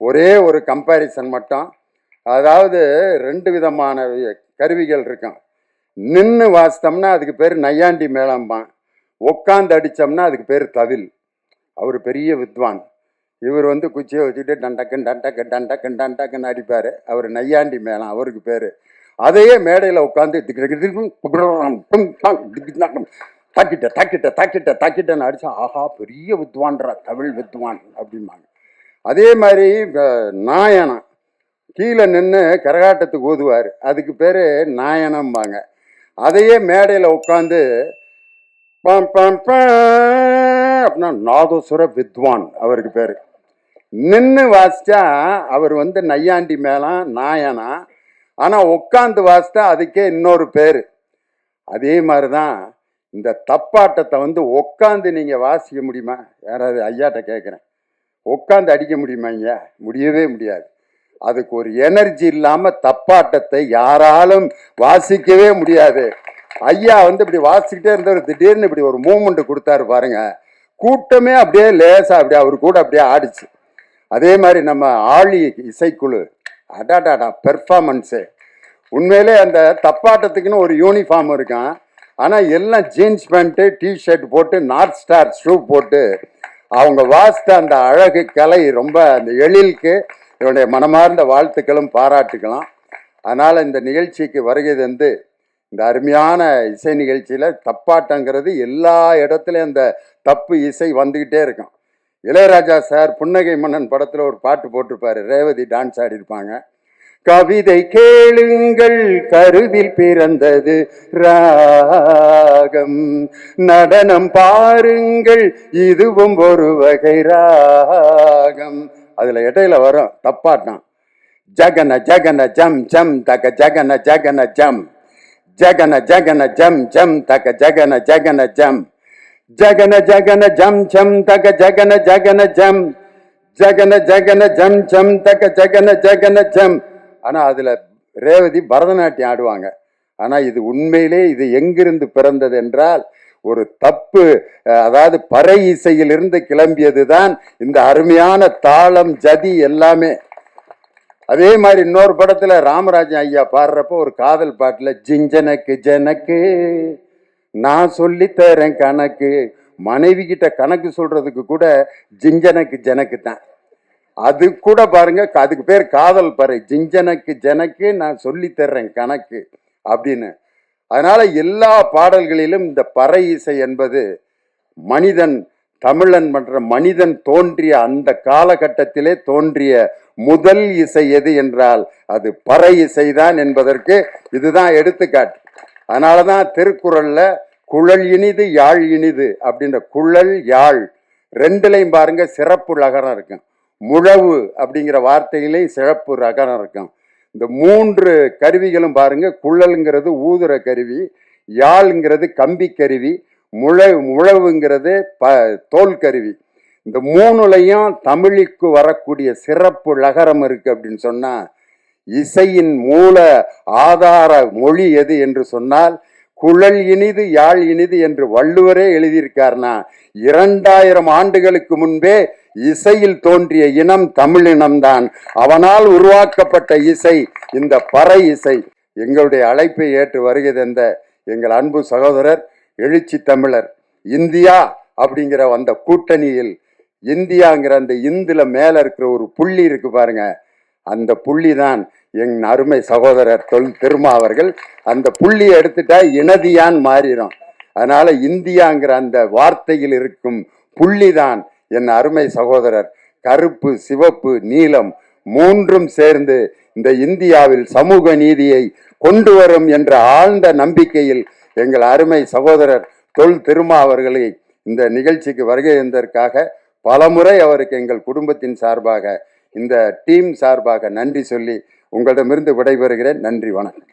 ஒரே ஒரு கம்பேரிசன் மட்டும். அதாவது 2 விதமான கருவிகள் இருக்கும். நின்று வாசித்தோம்னா அதுக்கு பேர் நையாண்டி மேளம்பான், உட்காந்து அடித்தோம்னா அதுக்கு பேர் தவில். அவர் பெரிய வித்வான். இவர் குச்சியை வச்சுட்டு டண்டக்கன் டண்டக்கன் டண்டக்கன் டண்டக்கன் அடிப்பார். அவர் நையாண்டி மேளம் அவருக்கு பேர். அதையே மேடையில் உட்காந்து தாக்கிட்ட தாக்கிட்ட தாக்கிட்ட தாக்கிட்டன்னு அடித்தா ஆஹா பெரிய வித்வான்றா தமிழ் வித்வான் அப்படிம்பாங்க. அதே மாதிரி நாயனம் கீழே நின்று கரகாட்டத்துக்கு ஓதுவார், அதுக்கு பேர் நாயனம்பாங்க. அதையே மேடையில் உட்காந்து அப்படின்னா நாதஸ்வர வித்வான் அவருக்கு பேர். நின்று வாசித்தா அவர் நையாண்டி மேளம் நாயனா. ஆனால் உட்காந்து வாசித்தா அதுக்கே இன்னொரு பேர். அதே மாதிரி தான் இந்த தப்பாட்டத்தை உட்காந்து நீங்கள் வாசிக்க முடியுமா? யாராவது ஐயாட்ட கேட்குறேன், உட்காந்து அடிக்க முடியுமா? ஐயா முடியவே முடியாது. அதுக்கு ஒரு எனர்ஜி இல்லாமல் தப்பாட்டத்தை யாராலும் வாசிக்கவே முடியாது. ஐயா இப்படி வாசிக்கிட்டே இருந்தவர் திடீர்னு இப்படி ஒரு மூமெண்ட் கொடுத்தாரு பாருங்க, கூட்டமே அப்படியே லேசா அப்படியே அவர் கூட அப்படியே ஆடிச்சு. அதே மாதிரி நம்ம ஆழி இசைக்குழு அடாடாடா பெர்ஃபார்மன்ஸு. உண்மையிலே அந்த தப்பாட்டத்துக்குன்னு ஒரு யூனிஃபார்ம் இருக்கான். ஆனால் எல்லாம் ஜீன்ஸ் பேண்ட்டு டிஷர்ட் போட்டு நார்த் ஸ்டார் ஷூ போட்டு அவங்க வாசித்த அந்த அழகு கலை ரொம்ப அந்த எழிலுக்கு என்னுடைய மனமார்ந்த வாழ்த்துக்களும் பாராட்டுக்கலாம். அதனால் இந்த நிகழ்ச்சிக்கு வருகை தந்து இந்த அருமையான இசை நிகழ்ச்சியில் தப்பாட்டங்கிறது எல்லா இடத்துலையும் அந்த தப்பு இசை வந்துக்கிட்டே இருக்கும். இளையராஜா சார் புன்னகை மன்னன் படத்தில் ஒரு பாட்டு போட்டிருப்பாரு, ரேவதி டான்ஸ் ஆடிருப்பாங்க. கவிதை கேளுங்கள் கருவில் பிறந்தது ராகம், நடனம் பாருங்கள் இதுவும் ஒரு வகை ராகம். அதுல இடையில வரும் தப்பாட்டம். ஜகன ஜகன ஜம் ஜம் தக ஜகன ஜகன ஜம், ஜகன ஜகன ஜம் ஜம் தக ஜகன ஜகன ஜம், ஜகன ஜகன ஜம் ஜம் தக ஜகன ஜகன ஜம், ஜகன ஜகன ஜம் ஜம் தக ஜகன ஜகன ஜம். ஆனா அதுல ரேவதி பரதநாட்டியம் ஆடுவாங்க. ஆனா இது உண்மையிலே இது எங்கிருந்து பிறந்தது என்றால் ஒரு தப்பு, அதாவது பறை இசையிலிருந்து கிளம்பியது தான் இந்த அருமையான தாளம் ஜதி எல்லாமே. அதே மாதிரி இன்னொரு படத்துல ராமராஜன் ஐயா பாடுறப்போ ஒரு காதல் பாட்டுல ஜிஞ்சனக்கு ஜனக்கு நான் சொல்லித்தரேன் கணக்கு, மனைவி கிட்ட கணக்கு சொல்றதுக்கு கூட ஜிஞ்சனக்கு ஜனக்கு தான். அது கூட பாருங்க, அதுக்கு பேர் காதல் பறை, ஜிஞ்சனக்கு ஜனக்கு நான் சொல்லித்தர்றேன் கணக்கு அப்படின்னு. அதனால எல்லா பாடல்களிலும் இந்த பறை இசை என்பது மனிதன் தமிழன் என்ற மனிதன் தோன்றிய அந்த காலகட்டத்திலே தோன்றிய முதல் இசை எது என்றால் அது பறை இசைதான் என்பதற்கு இதுதான் எடுத்துக்காட்டு. அதனாலதான் திருக்குறள்ல குழல் இனிது யாழ் இனிது அப்படின்ற குழல் யாழ் ரெண்டுலையும் பாருங்க சிறப்பு லகரம் இருக்கும். முழவு அப்படிங்கிற வார்த்தையிலே சிறப்பு ரகரம் இருக்கும். இந்த 3 கருவிகளும் பாருங்க, குழல்ங்கிறது ஊதுற கருவி, யாழ்ங்கிறது கம்பி கருவி, முழவுங்கிறது தோல் கருவி. இந்த 3லையும் தமிழுக்கு வரக்கூடிய சிறப்பு லகரம் இருக்கு அப்படின்னு சொன்னா, இசையின் மூல ஆதார மொழி எது என்று சொன்னால் குழல் இனிது யாழ் இனிது என்று வள்ளுவரே எழுதியிருக்காருனா 2000 ஆண்டுகளுக்கு முன்பே இசையில் தோன்றிய இனம் தமிழினம்தான். அவனால் உருவாக்கப்பட்ட இசை இந்த பறை இசை. எங்களுடைய அழைப்பை ஏற்று வருகை தந்த எங்கள் அன்பு சகோதரர் எழுச்சி தமிழர், இந்தியா அப்படிங்கிற அந்த கூட்டணியில் இந்தியாங்கிற அந்த இந்துல மேல இருக்கிற ஒரு புள்ளி இருக்கு பாருங்க, அந்த புள்ளி தான் என் அருமை சகோதரர் தொல் திருமா அவர்கள். அந்த புள்ளியை எடுத்துட்டா இனதியான் மாறிடும். அதனால இந்தியாங்கிற அந்த வார்த்தையில் இருக்கும் புள்ளி தான் என் அருமை சகோதரர். கருப்பு சிவப்பு நீலம் 3ம் சேர்ந்து இந்த இந்தியாவில் சமூக நீதியை கொண்டு வரும் என்ற ஆழ்ந்த நம்பிக்கையில் எங்கள் அருமை சகோதரர் தொல் திருமா அவர்களை இந்த நிகழ்ச்சிக்கு வருகை தந்ததற்காக பலமுறை அவருக்கு எங்கள் குடும்பத்தின் சார்பாக இந்த டீம் சார்பாக நன்றி சொல்லி உங்களிடமிருந்து விடைபெறுகிறேன். நன்றி, வணக்கம்.